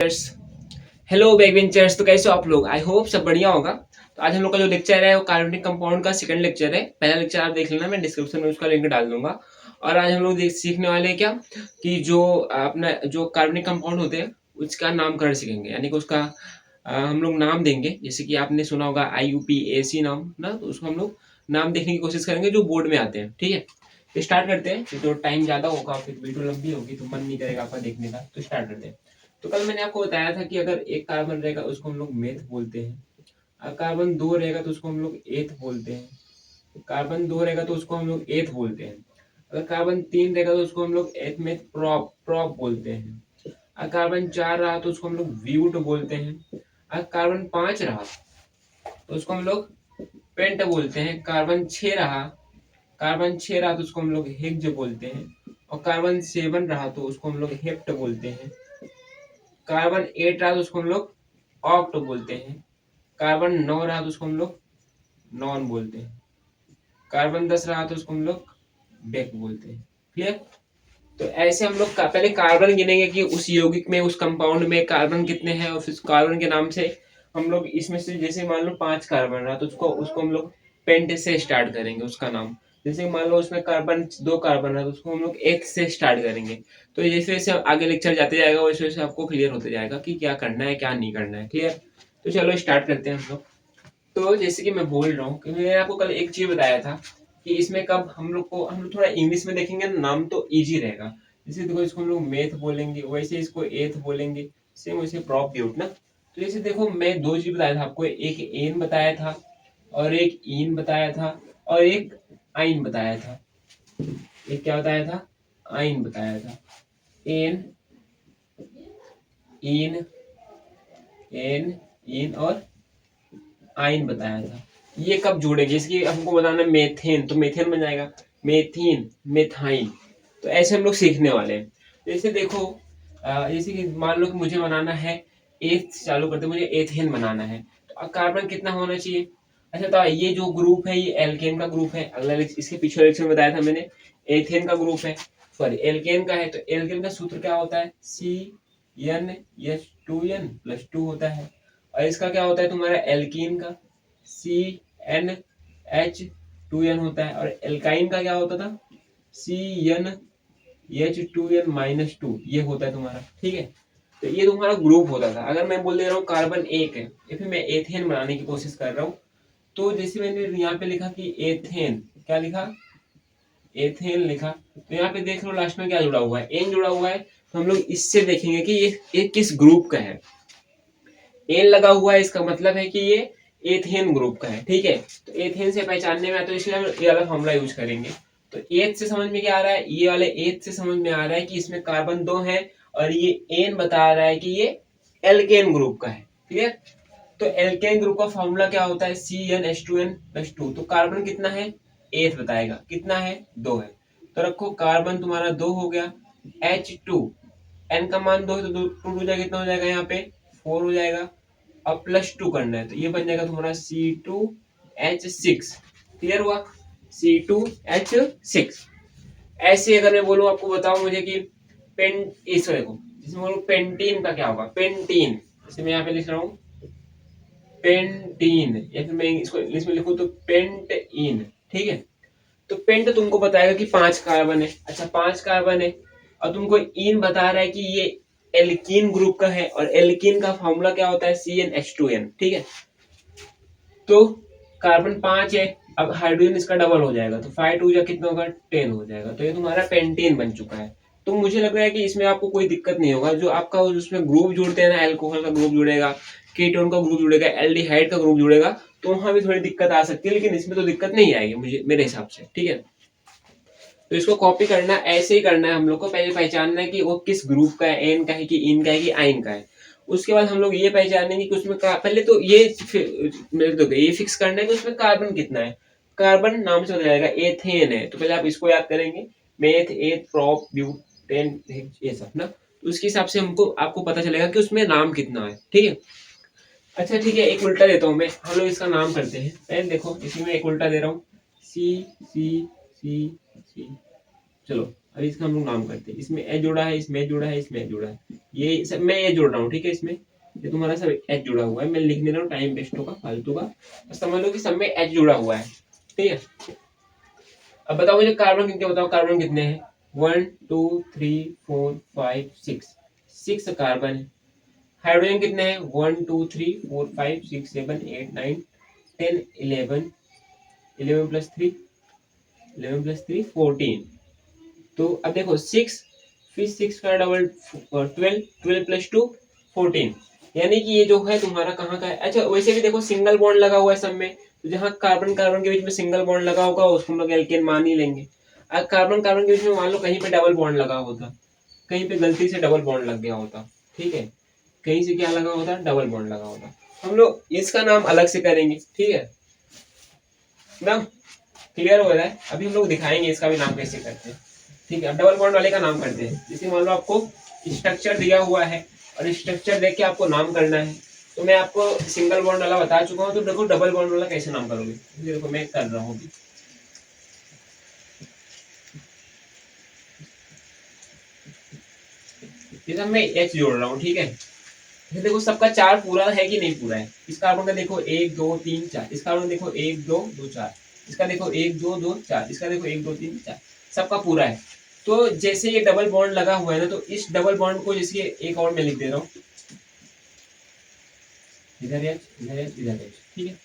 Hello backbenchers. तो कैसे हो आप लोग? आई होप सब बढ़िया होगा। तो आज हम लोग का जो लेक्चर है वो कार्बनिक कंपाउंड का सेकंड लेक्चर है। पहला लेक्चर आप देख लेना, मैं डिस्क्रिप्शन में उसका लिंक डाल दूंगा। और आज हम लोग सीखने वाले हैं क्या कि जो अपना जो कार्बनिक कंपाउंड होते हैं उसका नामकरण सीखेंगे, यानी कि उसका हम लोग नाम देंगे। जैसे कि आपने सुना होगा IUPAC नाम ना, तो उसको हम लोग नाम देखने की कोशिश करेंगे जो बोर्ड में आते हैं। ठीक है, तो स्टार्ट करते हैं। तो टाइम ज्यादा होगा फिर वीडियो लंबी होगी तो मन नहीं करेगा आपका देखने का, तो स्टार्ट करते हैं। तो कल मैंने आपको बताया था कि अगर एक कार्बन रहेगा उसको हम लोग मेथ बोलते हैं, अगर कार्बन दो रहेगा तो उसको हम लोग एथ बोलते हैं, कार्बन दो रहेगा तो उसको हम लोग एथ बोलते हैं, अगर कार्बन तीन रहेगा तो उसको हम लोग एथ मेथ प्रोप प्रोप बोलते हैं, अगर कार्बन चार रहा तो उसको हम लोग ब्यूट बोलते हैं, अगर कार्बन पांच रहा तो उसको हम लोग पेंट बोलते हैं, कार्बन छह रहा तो उसको हम लोग हेक्ज बोलते हैं, और कार्बन सेवन रहा तो उसको हम लोग हेप्ट बोलते हैं, कार्बन एट रहा तो उसको हम लोग ऑक्ट बोलते हैं, कार्बन नौ रहा तो उसको हम लोग नॉन बोलते हैं, कार्बन 10 रहा तो उसको हम लोग बेक बोलते हैं। क्लियर? तो ऐसे हम लोग पहले कार्बन गिनेंगे कि उस यौगिक में, उस कंपाउंड में कार्बन कितने हैं, और फिर कार्बन के नाम से हम लोग इसमें से, जैसे मान लो पांच कार्बन रहा तो उसको उसको हम लोग पेंट से स्टार्ट करेंगे उसका नाम। जैसे मान लो उसमें कार्बन दो कार्बन रहा तो उसको हम लोग एक से स्टार्ट करेंगे। तो जैसे जैसे आगे लेक्चर जाते जाएगा वैसे वैसे आपको क्लियर होते जाएगा कि क्या करना है क्या नहीं करना है। क्लियर? तो चलो स्टार्ट करते हैं हम लोग। तो जैसे कि मैं बोल रहा हूँ कि मैंने आपको कल एक चीज बताया था कि इसमें कब हम लोग थोड़ा इंग्लिश में देखेंगे ना, नाम तो इजी रहेगा। जैसे देखो इसको हम लोग मेथ बोलेंगे, वैसे इसको एथ बोलेंगे, सेम वैसे प्रोप्यूट ना। तो जैसे देखो मैं दो चीज बताया था आपको, एक एन बताया था और एक इन बताया था और एक आइन बताया था। एक क्या बताया था? आइन बताया था। एन, इन, एन, इन और आइन बताया था। ये कब जोड़ेंगे? इसकी हमको बताना मेथेन, तो मेथेन बन जाएगा मेथीन, मेथाइन। तो ऐसे हम लोग सीखने वाले हैं। जैसे देखो जैसे कि मान लो कि मुझे बनाना है, एथ से चालू करते मुझे एथेन बनाना है, तो कार्बन कितना होना चाहिए? अच्छा, तो ये जो ग्रुप है ये एल्केन का ग्रुप है। अगला इसके पिछले लेक्चर में बताया था मैंने, एथेन का ग्रुप है, सॉरी एल्केन का है। तो एल्केन का सूत्र क्या होता है? CnH2n+2 होता है। और इसका क्या होता है तुम्हारा एल्कीन का? CnH2n होता है। और एल्काइन का क्या होता था? CnH2n-2 ये होता है तुम्हारा। ठीक है, तो ये तुम्हारा ग्रुप होता था। अगर मैं बोल दे रहा हूँ कार्बन एक है या फिर मैं एथेन बनाने की कोशिश कर रहा हूँ, तो जैसे मैंने यहाँ पे लिखा कि एथेन, क्या लिखा? एथेन लिखा। तो यहाँ पे देख लो लास्ट में क्या जुड़ा हुआ है? एन जुड़ा हुआ है। तो हम लोग इससे देखेंगे कि ये किस ग्रुप का है। एन लगा हुआ है, इसका मतलब है कि ये एथेन ग्रुप का है। ठीक है, तो एथेन से पहचानने में तो इसलिए हम ये वाला फॉर्मूला यूज करेंगे। तो एथ से समझ में क्या आ रहा है? ये वाले एथ से समझ में आ रहा है कि इसमें कार्बन दो है, और ये एन बता रहा है कि ये एल्केन ग्रुप का है। क्लियर? तो एल्केन ग्रुप का फॉर्मूला क्या होता है? CnH2n+2। तो कार्बन कितना है? एथ बताएगा। कितना है? दो है। तो रखो कार्बन तुम्हारा दो हो गया। H2, एन का मान दो है तो दो टू टू जाएगा, कितना हो जाएगा यहाँ पे? 4 हो जाएगा। अब +2 करना है तो ये बन जाएगा तुम्हारा C2H6। क्लियर हुआ? C2H6। ऐसे अगर मैं बोलूं आपको, बताओ मुझे कि इसको देखो, जिसमें बोलूं पेंटीन का क्या होगा? पेंटीन, जैसे मैं यहाँ पे लिख रहा हूँ पेंटीन, या फिर मैं इसको इंग्लिश में लिखूं तो पेंटइन। ठीक है, तो पेंट तुमको बताएगा कि पांच कार्बन है। अच्छा, पांच कार्बन है और तुमको इन बता रहा है कि ये एल्कीन ग्रुप का है, और एल्कीन का फॉर्मूला क्या होता है? CnH2n। ठीक है, तो कार्बन पांच है, अब हाइड्रोजन इसका डबल हो जाएगा, तो 5 टू जा कितना होगा? 10 हो जाएगा। तो ये तुम्हारा पेंटेन बन चुका है। तो मुझे लग रहा है कि इसमें आपको कोई दिक्कत नहीं होगा। जो आपका उसमें ग्रुप जुड़ते हैं ना, एल्कोहल का ग्रुप जुड़ेगा, कीटोन का ग्रुप जुड़ेगा, एल्डिहाइड का ग्रुप जुड़ेगा, तो वहां भी थोड़ी दिक्कत आ सकती है, लेकिन इसमें तो दिक्कत नहीं आएगी मुझे, मेरे हिसाब से। ठीक है, तो इसको कॉपी करना ऐसे ही करना है। हम लोग को पहले पहचानना है कि वो किस ग्रुप का है, एन का है कि इन का है कि आइन का है। उसके बाद हम लोग ये पहचानेंगे कि उसमें पहले तो ये मेरे तो ये फिक्स करना है कि उसमें कार्बन कितना है। कार्बन नाम से बताया जाएगा, एथेन है तो पहले आप इसको याद करेंगे, मेथ एथ प्रोप ब्यूटेन, ये सब ना। तो उसके हिसाब से हमको आपको पता चलेगा कि उसमें नाम कितना है। ठीक है, अच्छा ठीक है, एक उल्टा देता हूँ मैं, हम लोग इसका नाम करते हैं। पहले देखो इसमें मैं एक उल्टा दे रहा हूँ, सी सी सी सी। चलो अब इसका हम लोग नाम करते हैं, इसमें एच जुड़ा है, इसमें एच जुड़ा है, इसमें एच जुड़ा है, ये सब मैं एच जोड़ रहा हूँ, ठीक है, इसमें ये तुम्हारा सब एच जुड़ा हुआ है, मैं लिख नहीं रहा हूँ, टाइम वेस्ट होगा फालतू का, बस समझ लो कि सब में एच जुड़ा हुआ है, ठीक है। अब बताओ मुझे कार्बन कितने, बताओ कार्बन कितने हैं, 1 2 3 4 5 6, 6 कार्बन है। हाइड्रोजन कितने हैं, 1 2 3 4 5 6 7 8 9 10 11, 11 प्लस 3, 11 प्लस 3 14। तो अब देखो 6, फिर 6 का डबल 12, 12 प्लस 2 14, यानी कि ये जो है तुम्हारा कहाँ का है। अच्छा वैसे भी देखो सिंगल बॉन्ड लगा हुआ है सब में, तो जहाँ कार्बन कार्बन के बीच में सिंगल बॉन्ड लगा होगा उसको हम लोग एल्केन मान ही लेंगे। अब कार्बन कार्बन के बीच में मान लो कहीं पे डबल बॉन्ड लगा होता, कहीं पे गलती से डबल बॉन्ड लग गया होता, ठीक है, कहीं से क्या लगा होता, डबल बॉन्ड लगा होता, हम लोग इसका नाम अलग से करेंगे, ठीक है ना, क्लियर हो रहा है। अभी हम लोग दिखाएंगे इसका भी नाम कैसे करते हैं, ठीक है। अब डबल बॉन्ड वाले का नाम करते हैं, जैसे मान लो आपको स्ट्रक्चर दिया हुआ है और स्ट्रक्चर देख के आपको नाम करना है, तो मैं आपको सिंगल बॉन्ड वाला बता चुका हूँ, तो देखो डबल बॉन्ड वाला कैसे नाम करोगे, देखो मैं कर रहा हूँ। जैसे मैं एच जोड़ रहा हूँ, ठीक है, देखो सबका चार पूरा है कि नहीं पूरा है, इस कार्बन का देखो 1 2 3 4, इस कार्बन देखो 1 2 2 4, इसका देखो 1 2 2 4, इसका देखो 1 2 3 4, सबका पूरा है। तो जैसे ये डबल बॉन्ड लगा हुआ है ना, तो इस डबल बॉन्ड को जैसे एक और मैं लिख दे रहा हूँ, इधर एच इधर एच इधर एच, ठीक है।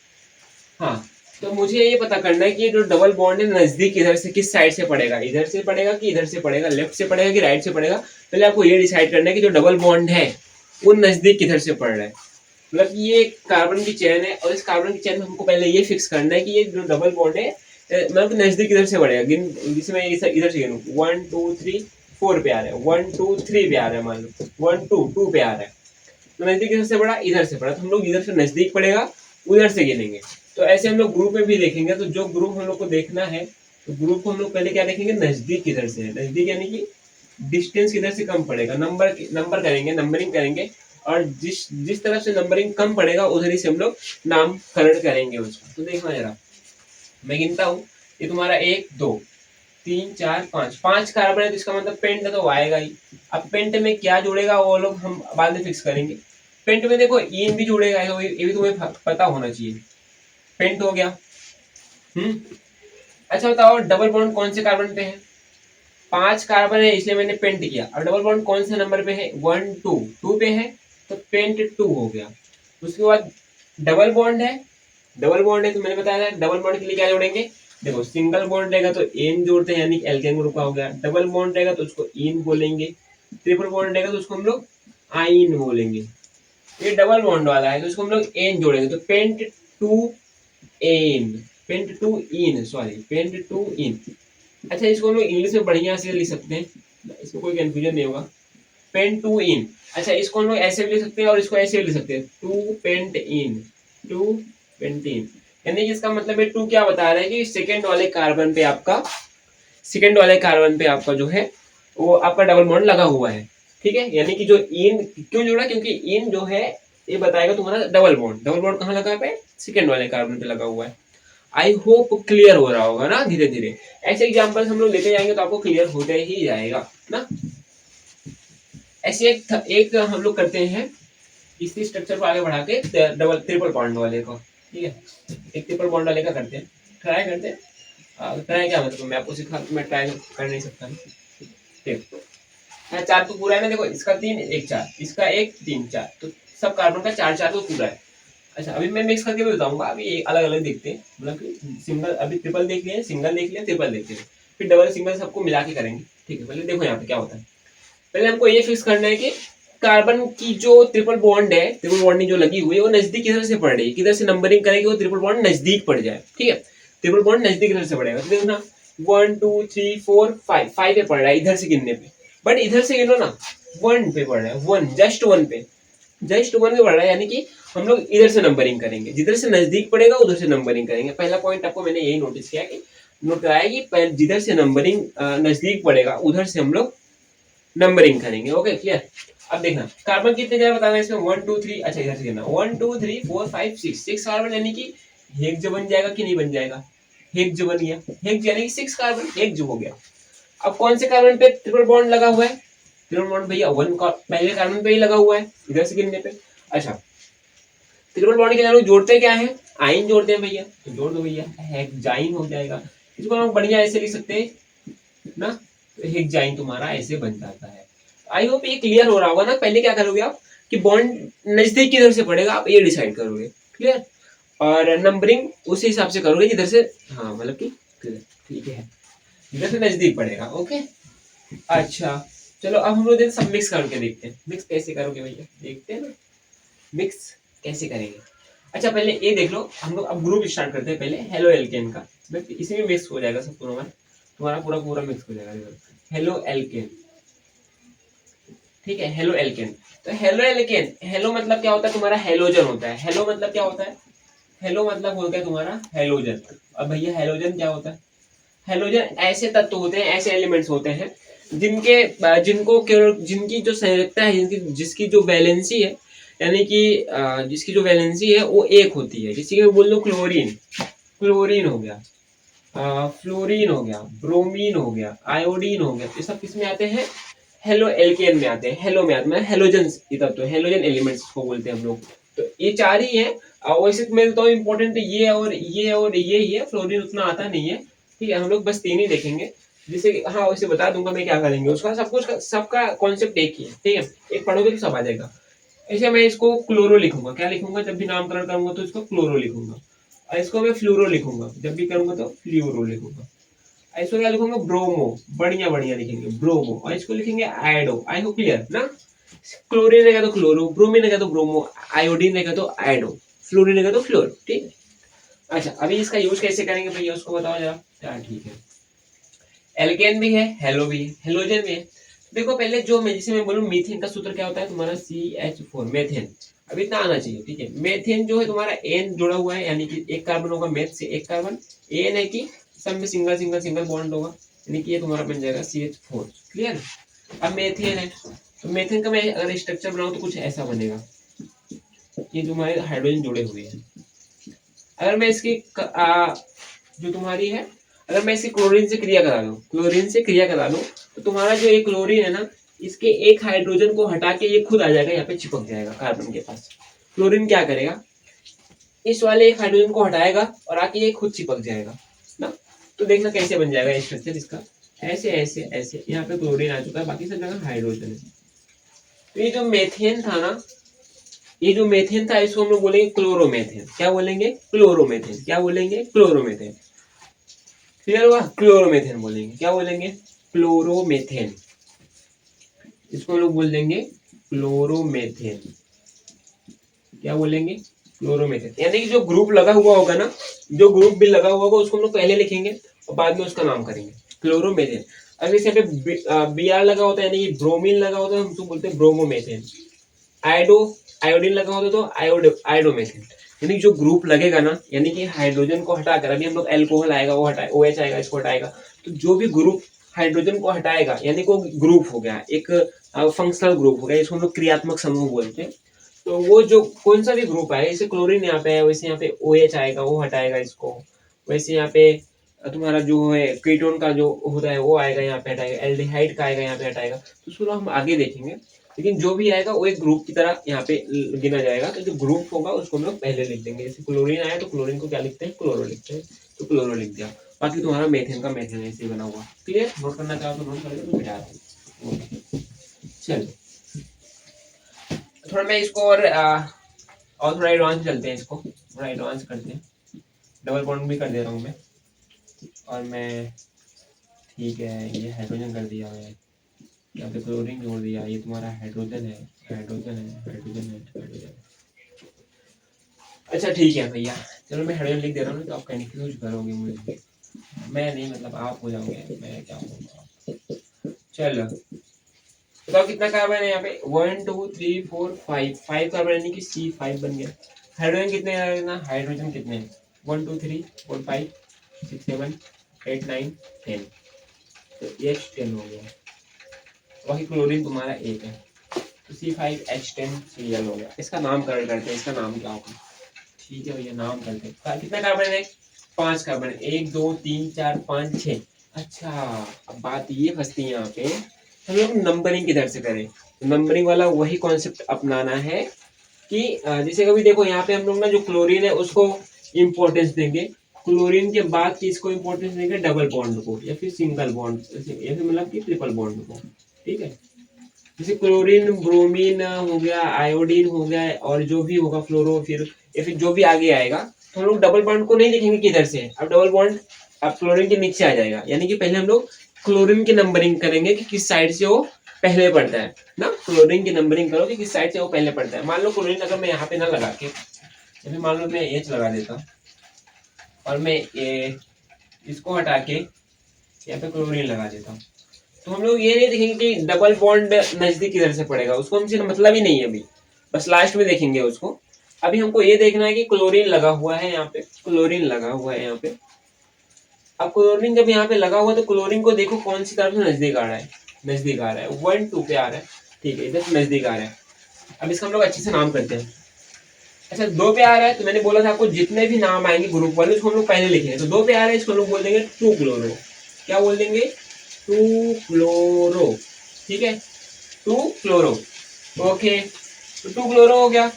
हाँ, तो मुझे ये पता करना है कि ये जो डबल बॉन्ड है नजदीक इधर से किस साइड से पड़ेगा, इधर से पड़ेगा कि इधर से पड़ेगा, लेफ्ट से पड़ेगा कि राइट से पड़ेगा। पहले आपको ये डिसाइड करना है कि जो डबल बॉन्ड है वो नजदीक किधर से पड़ रहा है, मतलब ये कार्बन की चेन है और इस कार्बन की चेन में हमको पहले ये फिक्स करना है कि ये जो डबल बॉन्ड है मतलब नजदीक इधर से बढ़ेगा। गिन, जिसमें इधर से गिनूं 1 2 3 4 पे आ रहा है, 1 2 3 पे आ रहा है, मान लो 1 2 2 पे आ रहा है, तो नजदीक इधर से बढ़ा, इधर से बढ़ा, तो हम लोग इधर से नजदीक पड़ेगा उधर से गिनेंगे। तो ऐसे हम लोग ग्रुप में भी देखेंगे, तो जो ग्रुप हम लोग को देखना है, तो ग्रुप को हम लोग पहले क्या देखेंगे, नजदीक किधर से है, नजदीक यानी कि डिस्टेंस किधर से कम पड़ेगा, नंबर करेंगे, नंबरिंग करेंगे, और जिस जिस तरफ से नंबरिंग कम पड़ेगा उधर ही से हम लोग नामकरण करेंगे उसका। तो देखना जरा, मैं गिनता हूँ, ये तुम्हारा 1 2 3 4 5, 5 कार्बन है, तो इसका मतलब पेंट तो आएगा ही। अब पेंट में क्या जुड़ेगा वो लोग हम बाद में फिक्स करेंगे। पेंट में देखो ईन भी जुड़ेगा, तो ये भी तुम्हें पता होना चाहिए। पेंट हो गया। अच्छा बताओ डबल बॉन्ड कौन से कार्बन पे है, 5 कार्बन है इसलिए मैंने पेंट किया। अब डबल बॉन्ड कौन से नंबर पे है, 1 2 2 पे है, तो पेंट 2 हो गया। उसके बाद डबल बॉन्ड है, डबल बॉन्ड है तो मैंने बताया था डबल बॉन्ड के लिए क्या जोड़ेंगे, देखो सिंगल बॉन्ड रहेगा तो एन जोड़ते हैं, यानी एल्केन ग्रुप का हो गया। डबल बॉन्ड रहेगा तो उसको इन बोलेंगे, ट्रिपल बॉन्ड रहेगा तो उसको हम लोग आइन बोलेंगे। ये डबल बॉन्ड वाला है तो उसको हम लोग एन जोड़ेंगे, तो पेंट टू एन, पेंट टू इन, सॉरी पेंट टू इन। अच्छा इसको हम लोग इंग्लिश में बढ़िया से लिख सकते हैं, इसमें कोई कंफ्यूजन नहीं होगा, पेंट टू इन। अच्छा इसको हम लोग ऐसे भी लिख सकते हैं और इसको ऐसे भी लिख सकते हैं, to paint in, to paint in, यानी कि इसका मतलब है टू क्या बता रहा है कि सेकेंड वाले कार्बन पे आपका, सेकेंड वाले कार्बन पे आपका जो है वो आपका डबल बॉन्ड लगा हुआ है, ठीक है। यानी कि जो इन क्यों जुड़ा, क्योंकि इन जो है ये बताएगा तुम्हारा डबल बॉन्ड, डबल बॉन्ड कहाँ लगा पे, सेकेंड वाले कार्बन पे लगा हुआ है। आई होप क्लियर हो रहा होगा ना, धीरे धीरे ऐसे एग्जाम्पल हम लोग लेते जाएंगे तो आपको क्लियर होते ही जाएगा ना। ऐसे एक हम लोग करते हैं इसी स्ट्रक्चर को आगे बढ़ा के डबल ट्रिपल बॉन्ड वाले को, ठीक है, एक ट्रिपल बॉन्ड वाले का करते हैं, ट्राई करते हैं। ट्राई क्या मतलब मैं आपको सिखा, मैं ट्राई कर नहीं सकता, ठीक है। 4 तो पूरा है ना, देखो इसका 3 1 4, इसका 1 3 4, तो सब कार्बन का 4 4 तो पूरा है। अच्छा अभी मैं मिक्स करके भी बताऊंगा, अभी अलग अलग देखते हैं, मतलब कि सिंगल अभी ट्रिपल देख लिया, सिंगल देख लिया, ट्रिपल देख लिया, फिर डबल सिंगल सबको मिला के करेंगे, ठीक है। पहले देखो यहाँ पे क्या होता है, पहले हमको ये फिक्स करना है कि कार्बन की जो ट्रिपल बॉन्ड है, ट्रिपल बॉन्डिंग जो लगी हुई है वो नजदीक किधर से पड़ रही है, किधर से नंबरिंग करेंगे वो ट्रिपल बॉन्ड नजदीक पड़ जाए, ठीक है। ट्रिपल बॉन्ड नजदीक किधर से पड़ेगा, तो देखना 1 2 3 4 5, 5 पे पड़ रहा है इधर से गिनने पे, बट इधर से गिनो ना 1 पे पड़ रहा है, 1 जस्ट 1 पे, जस्ट 1 पे पड़ रहा है, यानी कि हम लोग इधर से नंबरिंग करेंगे, जिधर से नजदीक पड़ेगा उधर से नंबरिंग करेंगे। पहला पॉइंट आपको मैंने यही नोटिस किया कि नोट कराया कि जिधर से नंबरिंग नजदीक पड़ेगा उधर से हम लोग नंबरिंग करेंगे, ओके क्लियर। अब देखना कार्बन कितने जगह बताना है इसमें, 1 2 3, अच्छा इधर से गिनना 1 2 3 4 5 6, 6 कार्बन, यानी कि हेक्स बन जाएगा कि नहीं बन जाएगा, हेक्स बन गया, हेक्स यानी कि 6 कार्बन हेक्स हो गया। अब कौन से कार्बन पे ट्रिपल बॉन्ड लगा हुआ है? ट्रिपल बॉन्ड भैया पहले कार्बन पे ही लगा हुआ है इधर से गिनने पे। अच्छा, ट्रिपल बॉन्ड के लिए हम लोग जोड़ते क्या है? आइन जोड़ते हैं भैया, तो जोड़ दो भैया, हेक्साइन हो जाएगा। इसको हम बढ़िया ऐसे लिख सकते हैं ना, तो हेक्साइन तुम्हारा ऐसे बन जाता है। आई होप ये क्लियर हो रहा होगा ना। पहले क्या करोगे आप कि बॉन्ड नजदीक किधर से पड़ेगा आप ये डिसाइड करोगे, क्लियर, और नंबरिंग उसी हिसाब से करोगे जिधर से, हाँ मतलब कि ठीक है, जिधर से नजदीक पड़ेगा। ओके, अच्छा चलो अब हम लोग सब मिक्स करके देखते हैं। मिक्स कैसे करोगे भैया, देखते हैं ना मिक्स कैसे करेंगे। अच्छा पहले ये देख लो, हम लोग अब ग्रुप स्टार्ट करते हैं पहले हेलो एल्केन का। इसी में मिक्स हो जाएगा सब पूरा, तुम्हारा पूरा पूरा मिक्स हो जाएगा। हेलो एल्केन, ठीक है, हेलो एल्केन। तो हेलो एल्केन, हेलो मतलब क्या होता है तुम्हारा? हेलोजन होता है। हेलो मतलब क्या होता है? हेलो मतलब हो गया तुम्हारा हेलोजन। अब भैया हेलोजन क्या होता है? हेलोजन ऐसे तत्व होते हैं, ऐसे एलिमेंट्स होते हैं जिनके जिनको जिनकी जो संयोजकता है, जिनकी जिसकी जो वैलेंसी है, यानी कि जिसकी जो वैलेंसी है वो एक होती है। जैसे कि बोल लो क्लोरीन, क्लोरीन हो गया, फ्लोरीन हो गया, ब्रोमीन हो गया, आयोडीन हो गया, ये सब किस में आते हैं? हेलो एल्केन में आते हैं। हेलो में आते हैं हेलोजन तत्व, हेलोजन एलिमेंट्स को बोलते हैं हम लोग। तो ये चार ही है। वैसे तो मैं तो इम्पोर्टेंट ये और ये ही है, फ्लोरीन उतना आता नहीं है। ठीक है, हम लोग बस तीन ही देखेंगे। जैसे हाँ वैसे बता दूंगा मैं क्या करेंगे उसका, सब कुछ सबका कॉन्सेप्ट एक ही है। ठीक है, एक पढ़ोगे तो सब आ जाएगा। ऐसे मैं इसको क्लोरो लिखूंगा, क्या लिखूंगा? जब भी नामकरण करूंगा तो इसको क्लोरो लिखूंगा, और इसको मैं फ्लूरो लिखूंगा, जब भी करूंगा तो फ्लूरो लिखूंगा। इसको क्या लिखूंगा? ब्रोमो, बढ़िया बढ़िया लिखेंगे ब्रोमो, और इसको लिखेंगे आयोडो। आई होप क्लियर ना। क्लोरीन रहेगा तो क्लोरो, ब्रोमीन रहेगा तो ब्रोमो, आयोडीन रहेगा तो आयोडो, फ्लोरीन रहेगा तो फ्लोरो। ठीक है, अच्छा अभी इसका यूज कैसे करेंगे भैया उसको बताओ जरा। क्या ठीक है, एल्केन भी है, हेलो भी है, हेलोजन भी है। देखो पहले जो मैं जिसे मैं बोलूँ मीथेन का सूत्र क्या होता है तुम्हारा? CH4, methane. अब इतना आना चाहिए, ठीक है। मेथेन जो है तुम्हारा एन जुड़ा हुआ है, यानी कि एक कार्बन होगा मेथ से, एक कार्बन एन है कि सब में सिंगल सिंगल सिंगल बॉन्ड होगा, यानी कि ये तुम्हारा बन जाएगा CH4, क्लियर। अब मेथेन है, तो मेथेन का मैं अगर स्ट्रक्चर बनाऊं तो कुछ ऐसा बनेगा, ये तुम्हारे हाइड्रोजन जुड़े हुए हैं। अगर मैं इसकी जो तुम्हारी है, अगर मैं इसे क्लोरीन से क्रिया करा दूं, क्लोरीन से क्रिया करा दूं, तो तुम्हारा जो एक क्लोरीन है ना, इसके एक हाइड्रोजन को हटा के ये खुद आ जाएगा, यहाँ पे चिपक जाएगा कार्बन के पास। क्लोरीन क्या करेगा? इस वाले एक हाइड्रोजन को हटाएगा और आके ये खुद चिपक जाएगा ना। तो देखना कैसे बन जाएगा स्ट्रक्चर इसका, ऐसे ऐसे ऐसे। यहाँ पे क्लोरीन आ चुका है, बाकी सब जगह हाइड्रोजन है। तो ये जो मेथेन था ना, ये जो मेथेन था इसको हम लोग बोलेंगे क्लोरोमेथेन। क्या बोलेंगे? क्लोरोमेथेन। क्या बोलेंगे? क्लोरोमेथेन। क्लियर हुआ? क्लोरोमेथेन बोलेंगे। क्या बोलेंगे? क्लोरोमेथेन। इसको हम लोग बोल देंगे क्लोरोमेथेन। क्या बोलेंगे? क्लोरोमेथेन। यानी कि जो ग्रुप लगा हुआ होगा ना, जो ग्रुप भी लगा हुआ होगा उसको हम लोग पहले लिखेंगे और बाद में उसका नाम करेंगे क्लोरोमेथेन। अगर इस यहाँ पे बी आर लगा होता है, यानी कि ब्रोमीन लगा होता है, हम तो बोलते हैं ब्रोमोमेथेन। आयोडो आयोडीन लगा होता तो आयोडोमेथेन। यानी जो ग्रुप लगेगा ना, यानी कि हाइड्रोजन को हटाकर, अभी हम लोग एल्कोहल आएगा वो हटाए, OH आएगा इसको हटाएगा, तो जो भी ग्रुप हाइड्रोजन को हटाएगा यानी को ग्रुप हो गया, एक फंक्शनल ग्रुप हो गया, इसको हम लोग क्रियात्मक समूह बोलते हैं। तो वो जो कौन सा भी ग्रुप आए, जैसे क्लोरीन यहाँ पे है, वैसे यहाँ पे OH आएगा वो हटाएगा इसको, वैसे यहाँ पे तुम्हारा जो है कीटोन का जो होता है वो आएगा यहाँ पे हटाएगा, एल्डिहाइड का आएगा यहाँ पे हटाएगा। तो उसको हम आगे देखेंगे, लेकिन जो भी आएगा वो एक ग्रुप की तरह यहाँ पे गिना जाएगा। तो जो ग्रुप होगा उसको हम लोग पहले लिख देंगे। जैसे क्लोरीन आया तो क्लोरीन को क्या लिखते हैं? क्लोरो लिखते हैं, तो क्लोरो लिख दिया। बाकी तुम्हारा मेथेन का मेथेन ऐसे बना हुआ, क्लियर। नोट करना चाहो तो नोट कर लो, मिटा दो। चलो थोड़ा मैं इसको और थोड़ा एडवांस चलते हैं, इसको थोड़ा एडवांस करते हैं। डबल बॉन्ड भी कर दे रहा हूँ मैं, और मैं ठीक है ये हाइड्रोजन कर दिया है, यहाँ पे क्लोरीन जोड़ दिया, ये तुम्हारा हाइड्रोजन है, हाइड्रोजन है, हाइड्रोजन है, हाइड्रोजन है। अच्छा ठीक है भैया, चलो मैं हाइड्रोजन लिख दे रहा हूँ, तो आप कंफ्यूज करोगे मुझे। मैं नहीं, मतलब आप हो जाओगे, मैं क्या होगा। चलो बताओ कितना कार्बन है यहाँ पे? 1 2 3 4 5, 5 कार्बन, यानी कि C5 बन गया। हाइड्रोजन कितने है ना? हाइड्रोजन कितने हैं? 1 2 3 4 5 6 7 8 9 10, तो H10 हो गया। वही क्लोरीन तुम्हारा एक है, तो C5H10Cl हो गया। इसका नामकरण करते हैं, इसका नाम क्या होगा? ठीक है भैया नाम करते हैं। कितना कार्बन है? 5 कार्बन, 1 2 3 4 5 6। अच्छा, अब बात ये फंसती है यहाँ पे, हम लोग नंबरिंग किधर से करें। तो नंबरिंग वाला वही कॉन्सेप्ट अपनाना है कि जैसे कभी देखो यहाँ पे हम लोग ना जो क्लोरीन है उसको इम्पोर्टेंस देंगे, क्लोरीन के बाद किसको इम्पोर्टेंस देंगे, डबल बॉन्ड को या फिर सिंगल बॉन्ड या फिर मतलब कि ट्रिपल बॉन्ड को। ठीक है, जैसे क्लोरीन ब्रोमीन हो गया, आयोडीन हो गया, और जो भी होगा फ्लोरो फिर या फिर जो भी आगे आएगा, तो हम लोग डबल बॉन्ड को नहीं देखेंगे किधर से। अब डबल बॉन्ड अब क्लोरीन के नीचे आ जाएगा, यानी कि पहले हम लोग क्लोरीन की नंबरिंग करेंगे कि किस साइड से वो पहले पड़ता है ना। क्लोरीन की नंबरिंग करो कि किस साइड से वो पहले पड़ता है। मान लो क्लोरीन अगर मैं यहाँ पे ना लगा के, या फिर मान लो मैं एच लगा देता और मैं इसको हटा के यहाँ पे क्लोरीन लगा देता हूँ, तो हम लोग ये नहीं देखेंगे कि डबल बॉन्ड नजदीक किधर से पड़ेगा, उसको हमसे मतलब ही नहीं है अभी, बस लास्ट में देखेंगे उसको। अभी हमको ये देखना है कि क्लोरीन लगा हुआ है यहाँ पे, क्लोरीन लगा हुआ है यहाँ पे। अब क्लोरीन जब यहाँ पे लगा हुआ है तो क्लोरीन को देखो कौन सी तरफ से नजदीक आ रहा है, नजदीक आ रहा है, 1 2 पे आ रहा है। ठीक है, इधर से नजदीक आ रहा है। अब इसका हम लोग अच्छे से नाम करते हैं। अच्छा, 2 पे आ रहा है तो मैंने बोला था आपको जितने भी नाम आएंगे ग्रुप वाले उसको हम लोग पहले लिखेंगे। तो 2 पे आ रहा है, इसको हम लोग बोल देंगे 2 क्लोरो। क्या बोल देंगे, 2 क्लोरो। ठीक है, 2 क्लोरो। ओके, तो 2 क्लोरो हो गया।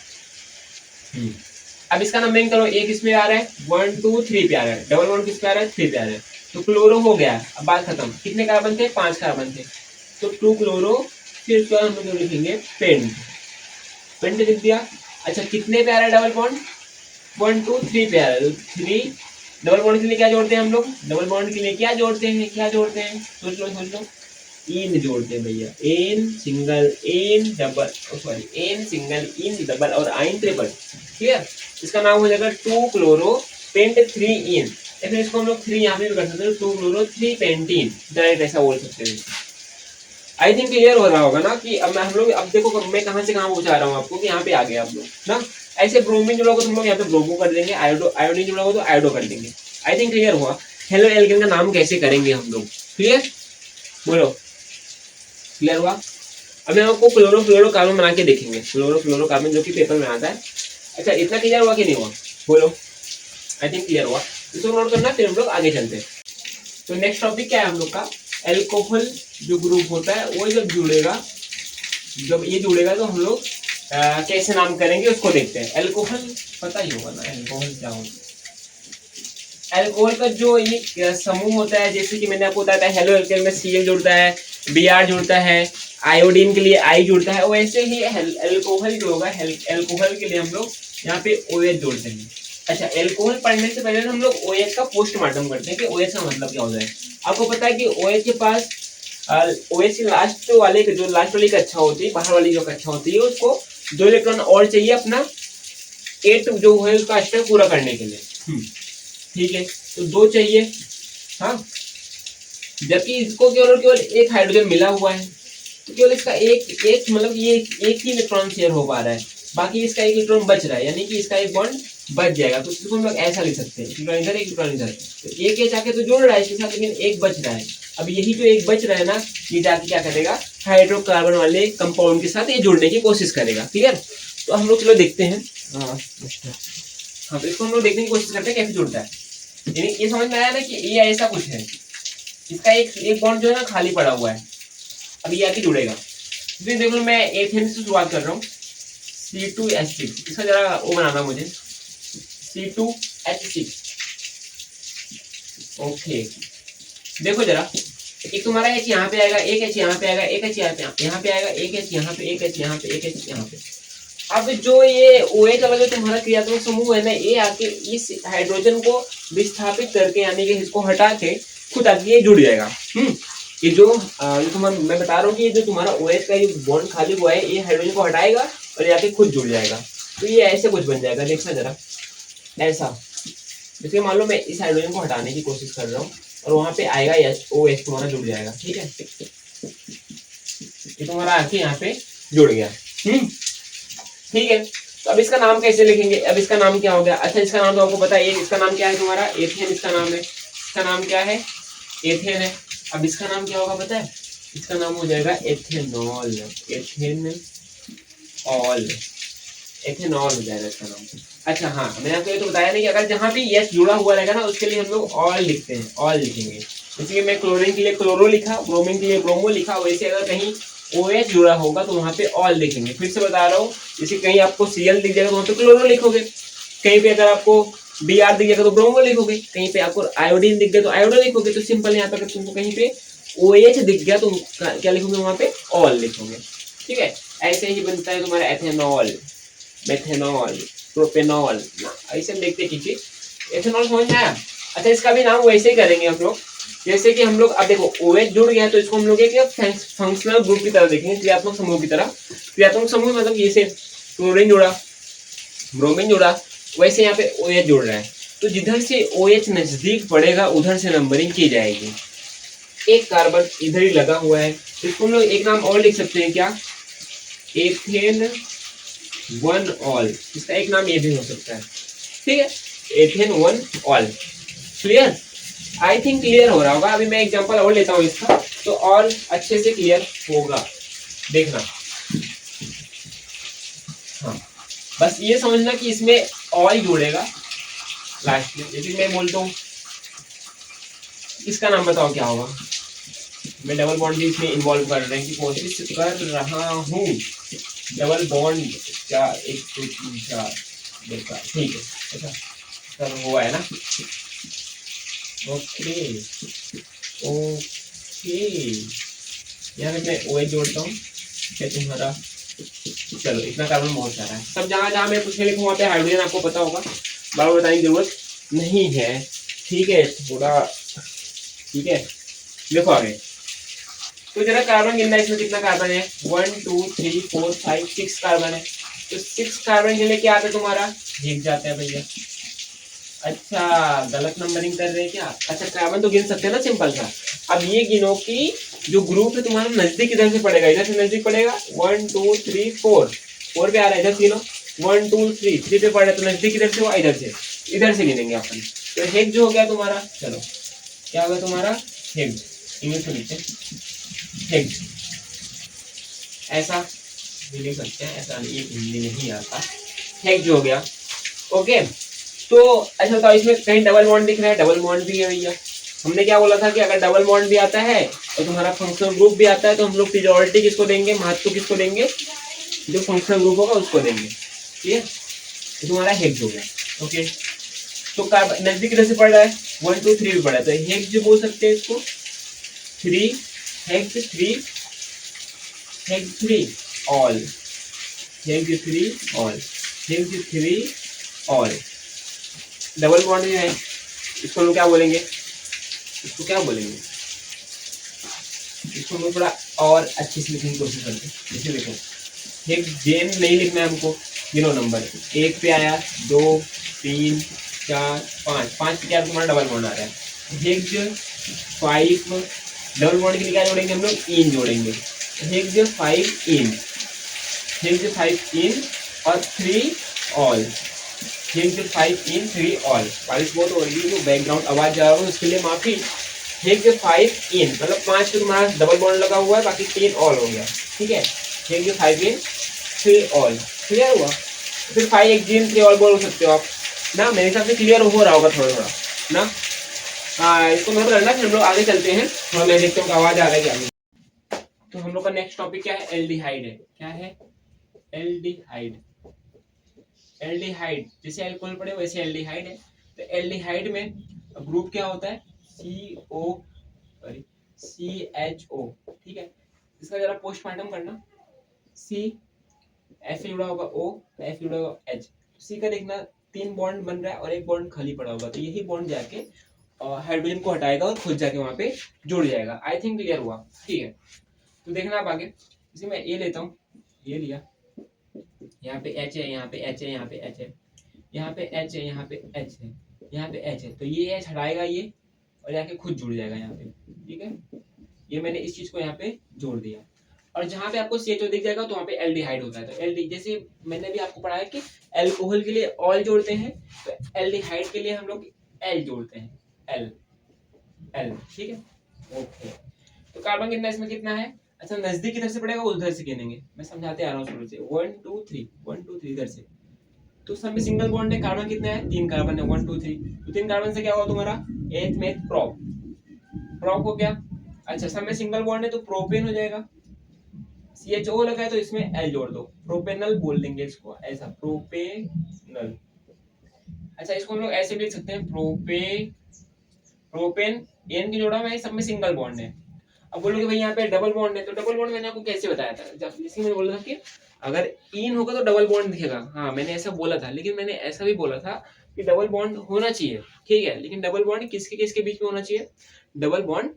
अब इसका नंबरिंग करो, एक इसमें आ रहा है, 1 2 3 पे आ रहा है, डबल बॉन्ड किस पे आ रहा है, 3 पे आ रहा है। तो क्लोरो हो गया। अब बात खत्म। कितने कार्बन थे, 5 कार्बन थे। तो 2 क्लोरो, फिर उसके बाद हम लोग लिखेंगे पेंट, पेंट लिख दिया। अच्छा, कितने पे आ रहा है डबल बॉन्ड, 1 2 3 पे आ रहा है, 3। डबल बॉन्ड के लिए क्या जोड़ते हैं हम लोग, डबल बॉन्ड के लिए क्या जोड़ते हैं, क्या जोड़ते हैं, सोच लो सोच लो, इन जोड़ते हैं भैया, N single N double, sorry N single इन डबल और आइन ट्रिपल। क्लियर, इसका नाम हो जाएगा 2 क्लोरो पेंट 3 इन, या फिर इसको हम लोग 3 यहाँ पे भी कर सकते हैं, 2 क्लोरो 3 पेंटीन, डायरेक्ट ऐसा बोल सकते हैं। आई थिंक क्लियर हो रहा होगा ना कि अब मैं हम लोग, अब देखो मैं कहाँ से कहाँ पहुंचा रहा हूँ आपको कि यहाँ पे आ गए आप लोग ना। ऐसे ब्रोमीन जुड़ा होगा तो हम लोग यहाँ पे ब्रोमो कर देंगे, आयोडो आयोडीन जुड़ा होगा तो आयोडो कर देंगे। आई थिंक क्लियर हुआ। हेलो एल्केन का नाम कैसे करेंगे हम लोग, क्लियर, बोलो क्लियर हुआ। अब हम आपको क्लोरो फ्लोरो कार्बन बना के देखेंगे, क्लोरो फ्लोरो कार्बन जो कि पेपर में आता है। अच्छा, इतना क्लियर हुआ कि नहीं हुआ, बोलो। आई थिंक क्लियर हुआ, इसको नोट करना, फिर हम लोग आगे चलते हैं। तो नेक्स्ट टॉपिक क्या है हम लोग का, एल्कोहल जो ग्रुप होता है वो जब जुड़ेगा, जब ये जुड़ेगा तो हम लोग कैसे नाम करेंगे उसको देखते हैं। एल्कोहल पता ही होगा ना, एल्कोहल क्या होता है। एल्कोहल का जो ये समूह होता है, जैसे कि मैंने आपको बताया था हेलो एल्केन में Cl जुड़ता है, Br जुड़ता है, आयोडीन के लिए I जुड़ता है, वैसे ही एल्कोहल जो होगा, एल्कोहल के लिए हम लोग यहाँ पे OH जोड़ते हैं। अच्छा, एल्कोहल पढ़ने से पहले हम लोग OH का पोस्टमार्टम करते हैं कि OH का मतलब क्या होता है। आपको पता है कि OH के पास OH की लास्ट वाले जो लास्ट वाली कक्षा होती है, बाहर वाली जो कक्षा होती है, उसको 2 इलेक्ट्रॉन और चाहिए अपना 8 जो है उसका अष्टक पूरा करने के लिए। ठीक है, तो 2 चाहिए। हाँ, जबकि इसको केवल केवल एक हाइड्रोजन मिला हुआ है, तो केवल इसका एक एक मतलब ये एक ही इलेक्ट्रॉन शेयर हो पा रहा है, बाकी इसका एक इलेक्ट्रॉन बच रहा है, यानी कि इसका एक बॉन्ड बच जाएगा। तो इसको हम लोग ऐसा लिख सकते हैं, इलेक्ट्रॉन इधर एक इलेक्ट्रॉन इधर, तो एक ये जाके तो जोड़ रहा है इसके साथ, लेकिन एक बच रहा है। अब यही जो एक बच रहा है ना, ये जाके क्या करेगा, हाइड्रोकार्बन वाले कंपाउंड के साथ ये जुड़ने की कोशिश करेगा। क्लियर, तो हम लोग चलो देखते हैं। हाँ, तो इसको हम लोग देखने की कोशिश करते हैं कैसे जुड़ता है। यानी ये समझ में आया ना कि ये ऐसा कुछ है, इसका एक बॉन्ड जो है ना खाली पड़ा हुआ है, अब ये आके जुड़ेगा। तो देखो मैं एथेन से शुरुआत कर रहा हूँ, C2H6, इसका जरा वो बनाना मुझे, C2H6। ओके, देखो जरा, एक तुम्हारा H यहाँ पे आएगा, एक H यहाँ पे आएगा, एक H यहाँ पे आएगा, एक H यहाँ पे, एक H यहाँ पे, एक H यहाँ पे। अब जो ये OH वाला जो तुम्हारा क्रियात्मक समूह है ना, ये आके इस हाइड्रोजन को विस्थापित करके, यानी कि इसको हटा के खुद आके ये जुड़ जाएगा। ये जो मैं बता रहा हूँ कि ये जो तुम्हारा OH का ये बॉन्ड खाली हुआ है, ये हाइड्रोजन को हटाएगा और ये आके खुद जुड़ जाएगा। तो ये ऐसे कुछ बन जाएगा, देखना जरा ऐसा। जैसे मान लो मैं इस हाइड्रोजन को हटाने की कोशिश कर रहा हूँ और वहां पे आएगा OH तुम्हारा जुड़ जाएगा। ठीक है, ये तुम्हारा आके यहाँ पे जुड़ गया। ठीक है, तो अब इसका नाम कैसे लिखेंगे, अब इसका नाम क्या हो गया। अच्छा, इसका नाम तो आपको पता है, इसका नाम क्या है तुम्हारा, एथेन इसका नाम है, इसका नाम क्या है, एथेन है। अब इसका नाम क्या होगा पता है, इसका नाम हो जाएगा एथेनॉल, एथेनॉल, एथेनॉल हो जाएगा इसका नाम। अच्छा हाँ, मैंने आपको ये तो बताया नहीं कि अगर जहाँ भी एच जुड़ा हुआ रहेगा ना, उसके लिए हम लोग ऑल लिखते हैं, ऑल लिखेंगे। जैसे कि मैं क्लोरीन के लिए क्लोरो लिखा, ब्रोमीन के लिए ब्रोमो लिखा, वैसे अगर कहीं OH जुड़ा होगा तो वहां पे ऑल लिखेंगे। फिर से बता रहा हूँ, जैसे कहीं आपको Cl दिख जाएगा तो वहां पे क्लोरो लिखोगे, कहीं पे अगर आपको Br दिख जाएगा तो ब्रोमो लिखोगे, कहीं पे आपको आयोडीन दिख गया तो आयोडो लिखोगे। तो सिंपल यहाँ पे अगर तुमको कहीं पे OH दिख गया तो क्या लिखोगे, वहां पे ऑल लिखोगे। ठीक है, ऐसे ही बनता है तुम्हारा एथेनॉल, मेथेनॉल, प्रोपेनॉल, ऐसे देखते कीजिए। एथेनॉल समझ में आया? अच्छा, इसका भी नाम वैसे ही करेंगे हम लोग, जैसे कि हम लोग अब देखो OH जुड़ गया तो इसको हम लोग एक फंक्शनल ग्रुप की तरह देखेंगे, क्रियात्मक समूह की तरह। क्रियात्मक समूह मतलब जैसे क्लोरीन जुड़ा, ब्रोमीन जुड़ा, वैसे यहाँ पे OH जुड़ रहा है, तो जिधर से OH नजदीक पड़ेगा उधर से नंबरिंग की जाएगी। एक कार्बन इधर ही लगा हुआ है, इसको हम लोग एक नाम और लिख सकते हैं, क्या? एथेन 1 ऑल, इसका एक नाम ये भी हो सकता है। ठीक है, ethane 1 all. Clear? I think clear हो रहा होगा। अभी मैं एग्जांपल और लेता हूँ इसका, तो और अच्छे से क्लियर होगा, देखना। हाँ, बस ये समझना कि इसमें ऑल जुड़ेगा लास्ट में। जैसे मैं बोलता हूँ, इसका नाम बताओ क्या होगा। मैं डबल बॉन्ड भी इसमें इन्वॉल्व कर रहे हैं कि कोशिश कर रहा हूँ। डबल बॉन्ड क्या, 1 2 3 4 देखा, ठीक है। अच्छा सर, हुआ है ना? ओके ओके, यहाँ पे मैं OH जोड़ता हूँ, क्या तुम्हारा, चलो इतना कार्बन बहुत सारा है। सब जहाँ जहाँ मैं कुछ नहीं लिखूँ वहाँ पे हाइड्रोजन आपको पता होगा, बार बताने की जरूरत नहीं है। ठीक है, थोड़ा ठीक है, देखो आगे। तो जरा कार्बन गिनना, इसमें कितना कार्बन है? 1 2 3 4 5 6 कार्बन है। तो 6 कार्बन के लिए क्या आता है तुम्हारा? भीग जाते हैं भैया। अच्छा, गलत नंबरिंग कर रहे हैं क्या? अच्छा, कार्बन तो गिन सकते हैं ना सिंपल सा। अब ये गिनो कि जो ग्रुप है तुम्हारा नजदीक इधर से पड़ेगा, इधर से नजदीक पड़ेगा। 1 2 3 4, 4 पे आ रहा है, इधर से गिनो। 1 2 3, 3 पे पड़ रहा है तो नजदीक इधर से हुआ, इधर से गिनेंगे अपन। तो हेग जो हो गया तुम्हारा, चलो क्या होगा तुम्हारा? हेग, इंग्लिश में लिखते हैं हेग, ऐसा भी लिख सकते हैं, ऐसा नहीं, हिंदी नहीं आता। हेग जो हो गया, ओके। तो अच्छा बताओ, इसमें कहीं डबल बॉन्ड दिख रहा है? डबल बॉन्ड भी है भैया। हमने क्या बोला था कि अगर डबल बॉन्ड भी आता है और तुम्हारा फंक्शनल ग्रुप भी आता है तो हम लोग प्रियोरिटी किसको देंगे, महत्व किसको देंगे? जो फंक्शनल ग्रुप होगा उसको देंगे। ठीक है, तो तुम्हारा हेक्स हो गया। ओके, तो कार्बन नजदीक किधर से पड़ रहा है? 1 2 3 भी पड़ा है, तो हेक्स जो बोल सकते हैं इसको, 3 hex 3, hex 3 all, hex 3 all, hex 3 all. Double bond जो है इसको हम क्या बोलेंगे? इसको क्या बोलेंगे? इसको हम थोड़ा और अच्छे से लिखने की कोशिश करते हैं। जैसे देखो, एक जेन नहीं लिखना है हमको, गिनो नंबर। 1 पे आया, 2 3 4 5, 5 पे क्या तुम्हारा डबल बॉन्ड आ रहा है। हेक्स 5, डबल बॉन्ड के लिए क्या जोड़ेंगे हम लोग? इन जोड़ेंगे। हेक्स 5 इन, हेक्स 5 इन और 3 ऑल, हेक्स 5 इन 3 ऑल। बारिश बहुत हो रही है, तो बैकग्राउंड आवाज जा रहा है उसके लिए माफी। हेक्स 5 इन मतलब 5 पे तुम्हारा डबल बॉन्ड लगा हुआ है, बाकी 3 ऑल हो गया। ठीक है, हेक्स 5 इन 3 ऑल, क्लियर हुआ? फिर 5 एक्सिन 3 ऑल बोल सकते हो आप ना, मेरे हिसाब से क्लियर हो रहा होगा थोड़ा थोड़ा ना। हाँ, इसको नोट करना, फिर हम लोग आगे चलते हैं। थोड़ा मैं देखता हूँ आवाज आ रहा है क्या नहीं। तो हम लोग का नेक्स्ट टॉपिक क्या है? एल्डिहाइड है। क्या है? एल्डिहाइड। एल्डिहाइड जैसे एल्कोहल पड़े वैसे एल्डिहाइड है। तो एल्डिहाइड में ग्रुप क्या होता है? CHO। ठीक है, इसका जरा पोस्टमार्टम करना। C, F जुड़ा होगा O, F जुड़ा होगा H। C का देखना 3 बॉन्ड बन रहा है और 1 बॉन्ड खाली पड़ा होगा, तो यही बॉन्ड जाके हाइड्रोजन को हटाएगा और खुद जाके वहां पे जुड़ जाएगा। आई थिंक क्लियर हुआ? ठीक है, तो देखना आप आगे। इसे मैं ये लेता हूँ, ये लिया, यहाँ पे H है, यहाँ पे H है, यहाँ पे H है, यहाँ पे H है, यहाँ पे H है, यहाँ पे H है, तो ये H हटाएगा ये और जाके खुद जुड़ जाएगा यहाँ पे। ठीक है, ये मैंने इस चीज को यहाँ पे जोड़ दिया। और जहाँ पे आपको CHO दिख जाएगा तो वहाँ पे एल्डिहाइड होता है। तो एल्डी जैसे मैंने भी आपको पढ़ाया कि एल्कोहल के लिए ऑल जोड़ते हैं, तो एल्डिहाइड के लिए हम लोग एल जोड़ते हैं, एल एल। ठीक है, ओके। तो कार्बन कितना इसमें कितना है? अच्छा, नजदीक किधर से पड़ेगा उधर से गिनेंगे, मैं समझाते आ रहा हूँ शुरू से। 1 2 3, 1 2 3 इधर से। तो सब में सिंगल बॉन्ड है, कार्बन कितना है? 3 कार्बन है, 1 2 3। तो 3 कार्बन से क्या हुआ तुम्हारा? एथ में प्रॉप, प्रोप हो गया। अच्छा, सब में सिंगल बॉन्ड है तो प्रोपेन हो जाएगा। CHO लगा है तो इसमें L जोड़ दो, प्रोपेनल बोल देंगे इसको, ऐसा प्रोपेनल। अच्छा, इसको हम लोग ऐसे भी लिख सकते हैं, प्रोपेन, एन की जोड़ा में, सब में सिंगल बॉन्ड है। अब बोलोगे भाई यहाँ पे डबल बॉन्ड है, तो डबल बॉन्ड मैंने आपको कैसे बताया था, जब इसी में बोला था कि अगर इन होगा तो डबल बॉन्ड दिखेगा। हाँ, मैंने ऐसा बोला था, लेकिन मैंने ऐसा भी बोला था कि डबल बॉन्ड होना चाहिए, ठीक है, लेकिन डबल बॉन्ड किसके किसके बीच में होना चाहिए, डबल बॉन्ड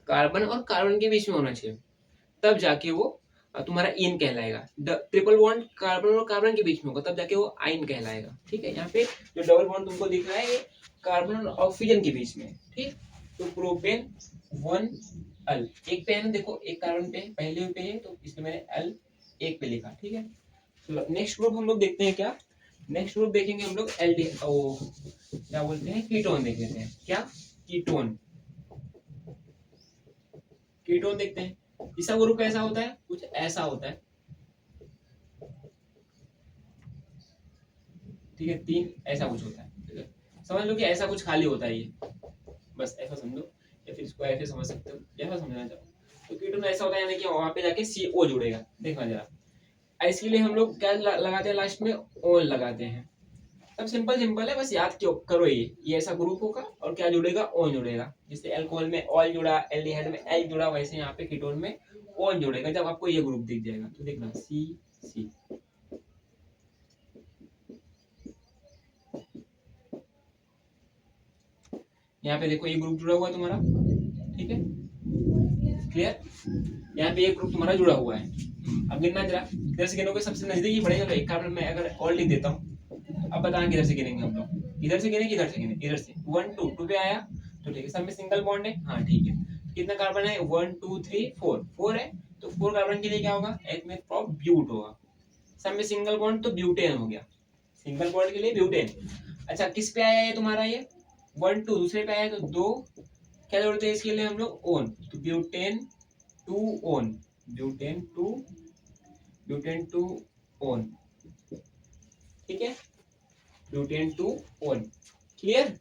कार्बन और कार्बन के बीच में होना चाहिए, तब जाके वो तुम्हारा इन कहलाएगा। ट्रिपल बॉन्ड कार्बन और कार्बन के बीच में होगा, तब जाके वो आइन कहलाएगा, ठीक है। यहाँ पे जो डबल बॉन्ड तुमको दिख रहा है ये कार्बन और ऑक्सीजन के बीच में, ठीक। तो प्रोपेन 1L, एक पे है ना, देखो एक कार्बन पे पहले पे है तो इसलिए मैंने L एक पे लिखा, ठीक है। तो नेक्स्ट ग्रुप हम लोग देखते हैं क्या, नेक्स्ट ग्रुप देखेंगे हम लोग एल्डी, क्या बोलते हैं, कीटोन देख लेते हैं। क्या, कीटोन, कीटोन देखते हैं। इसका ग्रुप कैसा होता है, कुछ ऐसा होता है, ठीक है, तीन ऐसा कुछ होता है, ठीक है। समझ लो कि ऐसा कुछ खाली होता है ये, बस ऐसा समझो, या फिर इसको ऐसे समझ सकते हो, जैसा समझना चाहो। तो कीटोन ऐसा होता है, यानी कि वहां पे जाके CO जुड़ेगा, देखना जरा। इसके लिए हम लोग क्या लगाते हैं, लास्ट में ओन लगाते हैं। अब सिंपल सिंपल है, बस याद क्यों करो, ये ऐसा ग्रुप होगा और क्या जुड़ेगा, ओन जुड़ेगा। जैसे अल्कोहल में ऑल जुड़ा, एल्डिहाइड में एल जुड़ा, वैसे यहाँ पे कीटोन में ओन जुड़ेगा। जब आपको ये ग्रुप दिख जाएगा तो देखना C, यहाँ पे देखो ये ग्रुप जुड़ा हुआ है तुम्हारा, ठीक है, क्लियर। यहाँ पे ये ग्रुप तुम्हारा जुड़ा हुआ है। अब गिनना जरा, इधर से गिनोगे सबसे नजदीकी पड़ेगा, तो एक कार्बन में अगर और लिख देता हूँ। अब बताना किधर से गिनेंगे हम लोग, इधर से गिने कि इधर से गिने, इधर से 1 2 2 पे आया तो ठीक है, सब में सिंगल बॉन्ड है, हाँ ठीक है। कितना कार्बन है, 1 2 3 4, 4 है, तो 4 कार्बन के लिए क्या होगा, एक में प्रॉप ब्यूट होगा। सब में सिंगल बॉन्ड तो ब्यूटेन हो गया, सिंगल बॉन्ड के लिए ब्यूटेन। अच्छा, किस पे आया है तुम्हारा ये 1 2, दूसरे पे आया तो 2, क्या जोड़ते हैं इसके लिए हम लोग, ओन, तो butane 2 own, butane 2, butane 2 own, ठीक है, butane 2 own, clear,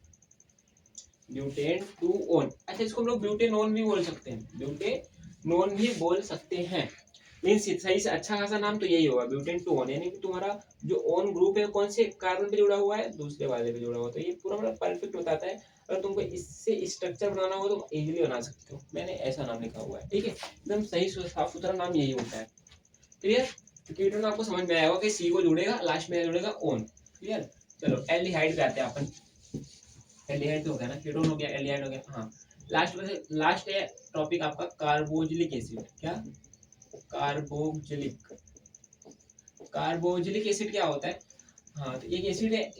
butane 2 own. अच्छा, इसको हम लोग ब्यूटेनोन भी बोल सकते हैं, ब्यूटेनोन भी बोल सकते हैं, मीन सही से अच्छा खासा नाम तो यही होगा, ब्यूटेन 2 ओन, यानी कि तुम्हारा जो ओन ग्रुप है कौन से कार्बन पे जुड़ा हुआ है, दूसरे वाले पे जुड़ा हुआ है। तो ये पूरा मतलब परफेक्ट बताता है। अगर तुमको इससे स्ट्रक्चर बनाना हो तो इजीली बना सकते हो, मैंने ऐसा नाम लिखा हुआ है, ठीक है, एकदम सही साफ सुथरा नाम यही होता है, क्लियर। तो कीटोन आपको समझ में आएगा कि सी को जुड़ेगा, लास्ट में जुड़ेगा ओन, क्लियर। चलो एल्डिहाइड पे आते हैं अपन, एल्डिहाइड तो हो गया ना, कीटोन हो गया, एल्डिहाइड हो गया, हाँ। लास्ट है टॉपिक आपका कार्बोक्सिलिक एसिड। क्या, कार्बोक्सिलिक, कार्बोक्सिलिक एसिड क्या होता है, हाँ तो एक एसिड है,